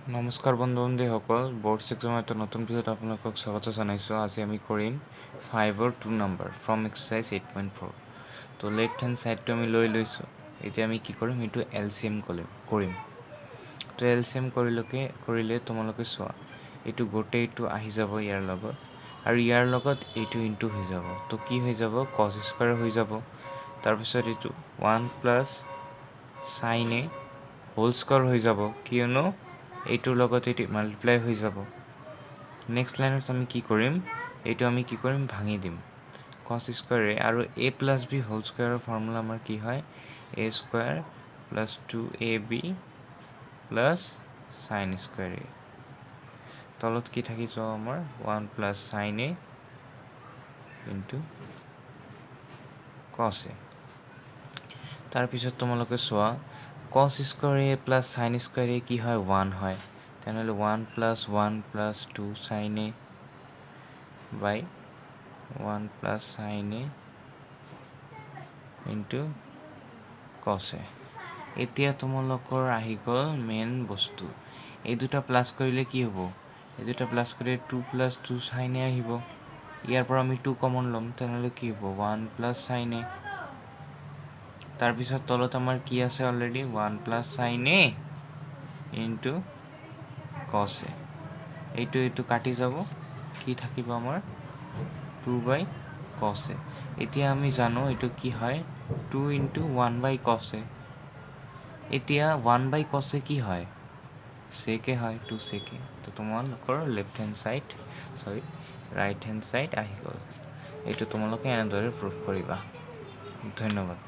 নমস্কাৰ বন্ধু-বান্ধৱীসকল, বৰ্ড এক্সামৰ এটা নতুন ভিডিঅ'ত আপোনালোকক স্বাগত জনাইছোঁ। আজি আমি কৰিম 5ৰ 2 নম্বৰ ফ্ৰম এক্সাৰচাইজ 8.4। তো লেফ্ট হেণ্ড ছাইডটো আমি লৈ লৈছোঁ। এতিয়া আমি কি কৰিম, এইটো LCM কৰিম। তো LCM কৰিলে তোমালোকে চোৱা, এইটো গোটেইটো আহি যাব ইয়াৰ লগত, আৰু ইয়াৰ লগত এইটো ইনটু হৈ যাব। তো কি হৈ যাব, কছ স্কুৱাৰ হৈ যাব। তাৰপিছত এইটো 1 প্লাছ চাইন এ হোল স্কুৱাৰ হৈ যাব, কিয়নো এইটোৰ লগত এইটো মাল্টিপ্লাই হৈ যাব। নেক্সট লাইনত আমি কি কৰিম, এইটো আমি কি কৰিম, ভাঙি দিম। কছ স্কুৱাৰে আৰু এ প্লাছ বি হোল স্কুৱাৰৰ ফৰ্মুলা আমাৰ কি হয়, A square plus 2ab plus sine square এ। তলত কি থাকি যাব আমাৰ 1 প্লাছ চাইন এ ইনটু কছ এ। তাৰপিছত তোমালোকে চোৱা, কছ square A plus sine square এ কি হয়, 1 হয়। তেনেহ'লে 1 প্লাছ 1 প্লাছ 2 চাইন এ বাই 1 প্লাছ চাইন এ ইনটু কছ এ। এতিয়া তোমালোকৰ আহি গ'ল মেইন বস্তু। এই দুটা প্লাছ কৰিলে কি হ'ব, এই দুটা প্লাছ কৰিলে 2 প্লাছ 2 চাইন এ আহিব। ইয়াৰ পৰা আমি 2 কমন ল'ম, তেনেহ'লে কি হ'ব, 1 প্লাছ চাইন এ। তাৰপিছত তলত আমাৰ কি আছে অলৰেডি, 1 প্লাছ চাইন এ ইনটু কছ এ। এইটো কাটি যাব, কি থাকিব আমাৰ 2 বাই কছ এ। এতিয়া আমি জানো এইটো কি হয়, 2 ইনটু 1 বাই কছ এ। এতিয়া 1 বাই কছ এ কি হয়, চেকে হয়, 2 চেকে। তো তোমালোকৰ ৰাইট হেণ্ড ছাইড আহি গ'ল। এইটো তোমালোকে এনেদৰে প্ৰুভ কৰিবা। ধন্যবাদ।